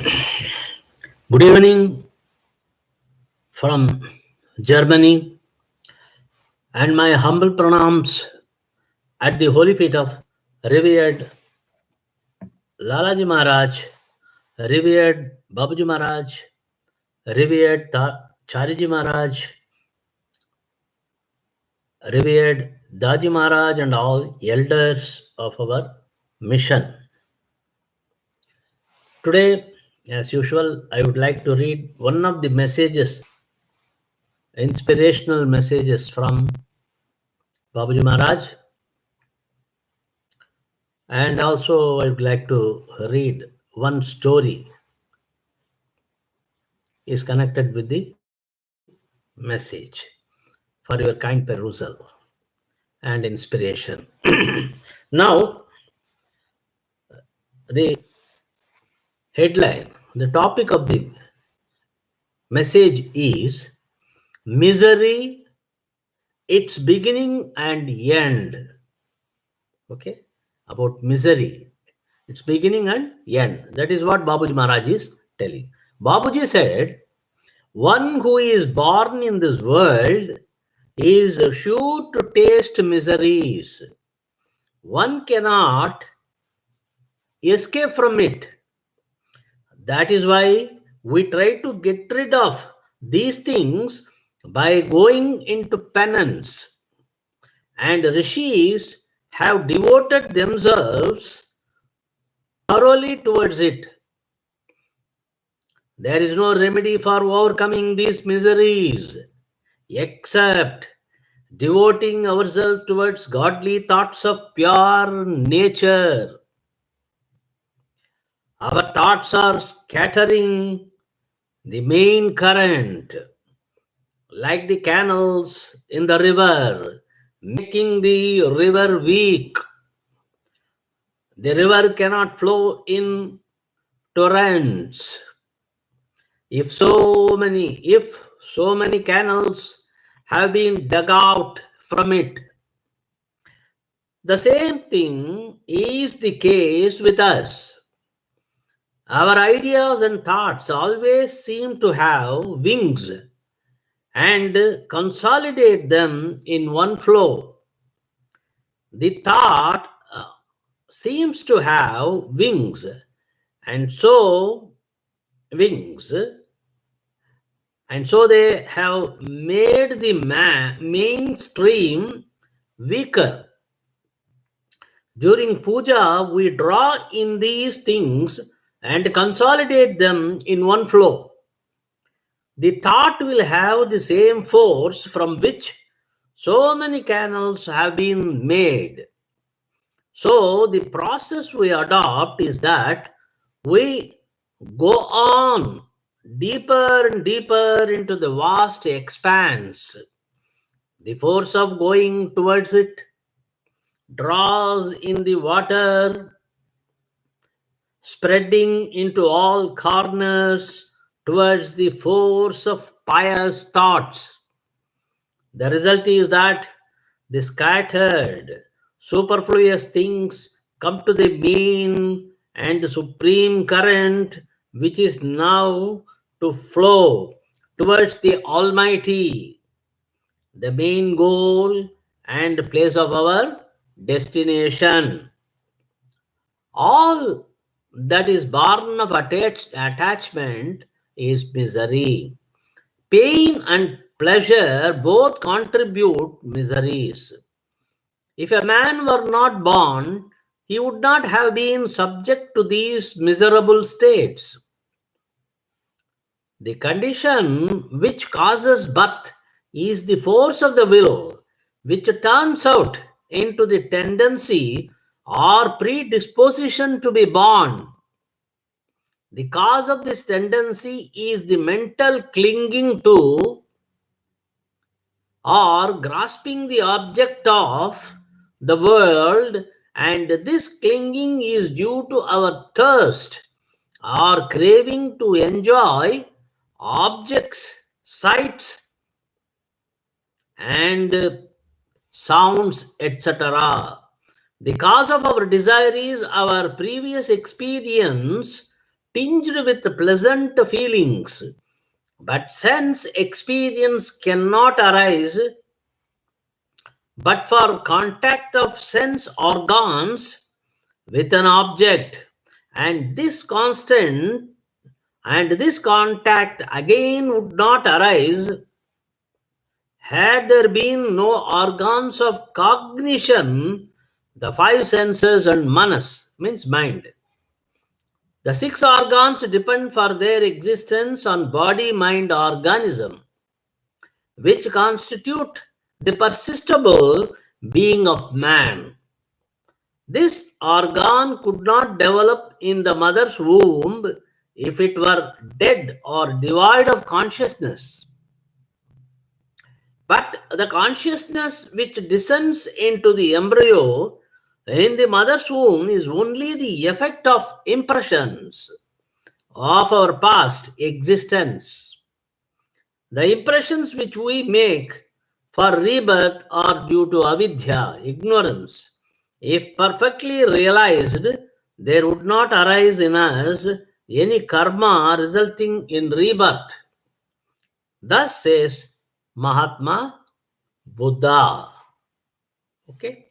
Good evening from Germany, and my humble pranams at the holy feet of revered Lalaji Maharaj, revered Babuji Maharaj, revered Chariji Maharaj, revered Daji Maharaj, and all elders of our mission. Today, as usual, I would like to read one of the messages, inspirational messages from Babuji Maharaj. And also, I would like to read one story is connected with the message for your kind perusal and inspiration. Now, the headline, the topic of the message is misery, its beginning and end. Okay, about misery, its beginning and end. That is what Babuji Maharaj is telling. Babuji said, one who is born in this world is sure to taste miseries. One cannot escape from it. That is why we try to get rid of these things by going into penance. And rishis have devoted themselves thoroughly towards it. There is no remedy for overcoming these miseries except devoting ourselves towards godly thoughts of pure nature. Our thoughts are scattering the main current, like the canals in the river, making the river weak. The river cannot flow in torrents. If so many canals have been dug out from it, the same thing is the case with us. Our ideas and thoughts always seem to have wings and consolidate them in one flow. The thought seems to have wings, and so they have made the mainstream weaker. During puja, we draw in these things and consolidate them in one flow. The thought will have the same force from which so many canals have been made. So the process we adopt is that we go on deeper and deeper into the vast expanse. The force of going towards it draws in the water, spreading into all corners towards the force of pious thoughts. The result is that the scattered, superfluous things come to the main and supreme current, which is now to flow towards the Almighty, the main goal and place of our destination. All that is born of attachment is misery. Pain and pleasure both contribute miseries. If a man were not born, he would not have been subject to these miserable states. The condition which causes birth is the force of the will, which turns out into the tendency or predisposition to be born. The cause of this tendency is the mental clinging to or grasping the object of the world, and this clinging is due to our thirst or craving to enjoy objects, sights, and sounds, etc. The cause of our desire is our previous experience tinged with pleasant feelings, but sense experience cannot arise but for contact of sense organs with an object, and this contact again would not arise had there been no organs of cognition, the five senses and manas, means mind. The six organs depend for their existence on body-mind organism, which constitute the persistible being of man. This organ could not develop in the mother's womb if it were dead or devoid of consciousness. But the consciousness which descends into the embryo in the mother's womb is only the effect of impressions of our past existence. The impressions which we make for rebirth are due to avidya, ignorance. If perfectly realized, there would not arise in us any karma resulting in rebirth. Thus says Mahatma Buddha. Okay.